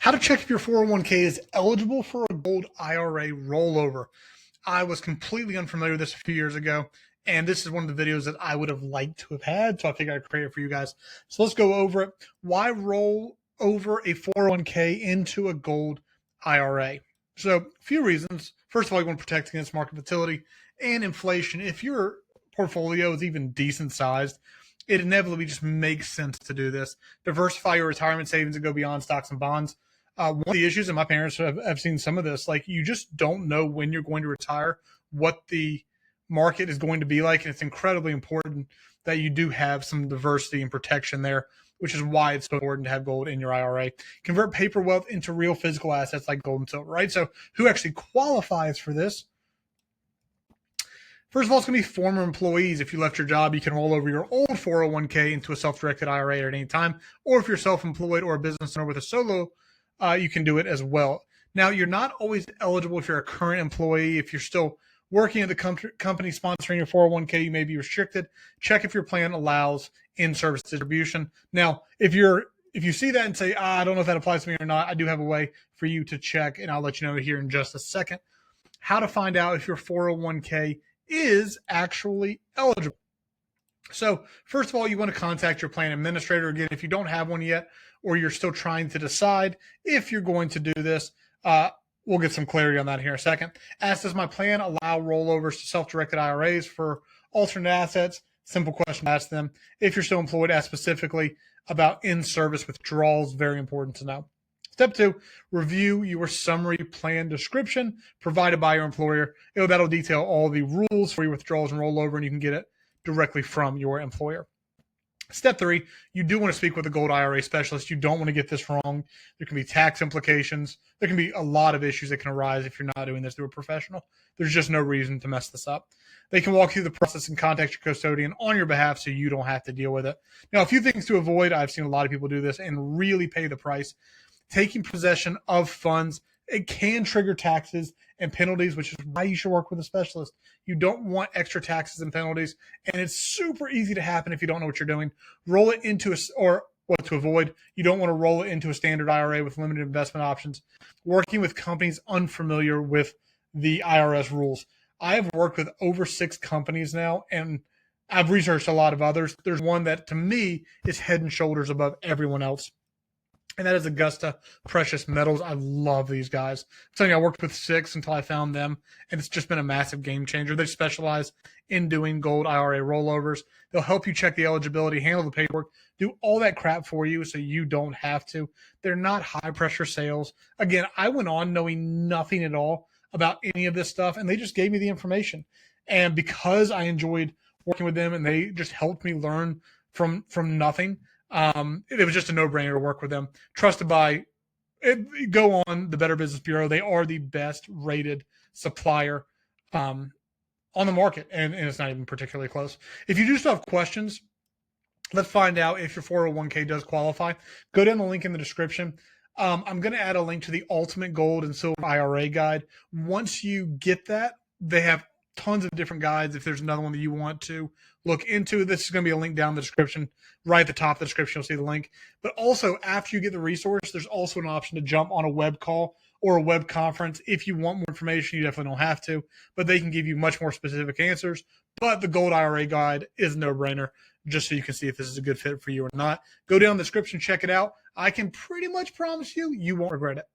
How to check if your 401k is eligible for a gold IRA rollover. I was completely unfamiliar with this a few years ago, and this is one of the videos that I would have liked to have had, so I figured I'd create it for you guys. So let's go over it. Why roll over a 401k into a gold IRA? So a few reasons. First of all, you want to protect against market volatility and inflation. If your portfolio is even decent sized, it inevitably just makes sense to do this. Diversify your retirement savings and go beyond stocks and bonds. One of the issues, and my parents have seen some of this, like you just don't know when you're going to retire, what the market is going to be like. And it's incredibly important that you do have some diversity and protection there, which is why it's so important to have gold in your IRA. Convert paper wealth into real physical assets like gold and silver, right? So who actually qualifies for this? First of all, it's going to be former employees. If you left your job, you can roll over your old 401k into a self-directed IRA at any time. Or if you're self-employed or a business owner with a solo, you can do it as well. Now, you're not always eligible if you're a current employee. If you're still working at the company sponsoring your 401k, you may be restricted. Check if your plan allows in-service distribution. Now, if you see that and say, I don't know if that applies to me or not, I do have a way for you to check, and I'll let you know here in just a second how to find out if your 401k is actually eligible. So first of all, you want to contact your plan administrator. Again, if you don't have one yet, or you're still trying to decide if you're going to do this, we'll get some clarity on that here in a second. Ask, does my plan allow rollovers to self-directed IRAs for alternate assets? Simple question to ask them. If you're still employed, ask specifically about in-service withdrawals. Very important to know. Step 2, review your summary plan description provided by your employer. That'll detail all the rules for your withdrawals and rollover, and you can get it directly from your employer. Step 3, you do want to speak with a gold IRA specialist. You don't want to get this wrong. There can be tax implications. There can be a lot of issues that can arise if you're not doing this through a professional. There's just no reason to mess this up. They can walk through the process and contact your custodian on your behalf so you don't have to deal with it. Now, a few things to avoid. I've seen a lot of people do this and really pay the price. Taking possession of funds, it can trigger taxes and penalties, which is why you should work with a specialist. You don't want extra taxes and penalties, and it's super easy to happen if you don't know what you're doing. Roll it into or what to avoid. You don't want to roll it into a standard IRA with limited investment options. Working with companies unfamiliar with the IRS rules. I have worked with over 6 companies now, and I've researched a lot of others. There's one that, to me, is head and shoulders above everyone else, and that is Augusta Precious Metals. I love these guys. I'm telling you, I worked with 6 until I found them, and it's just been a massive game changer. They specialize in doing gold IRA rollovers. They'll help you check the eligibility, handle the paperwork, do all that crap for you so you don't have to. They're not high-pressure sales. Again, I went on knowing nothing at all about any of this stuff, and they just gave me the information. And because I enjoyed working with them and they just helped me learn from nothing, it was just a no-brainer to work with them. Trusted by, go on the Better Business Bureau. They are the best rated supplier on the market, and it's not even particularly close. If you do still have questions, let's find out if your 401k does qualify. Go down the link in the description. I'm going to add a link to the Ultimate Gold and Silver IRA Guide. Once you get that, they have tons of different guides. If there's another one that you want to look into, this is going to be a link down in the description. Right at the top of the description, you'll see the link. But also, after you get the resource, there's also an option to jump on a web call or a web conference. If you want more information, you definitely don't have to, but they can give you much more specific answers. But the Gold IRA Guide is a no-brainer, just so you can see if this is a good fit for you or not. Go down the description, check it out. I can pretty much promise you, you won't regret it.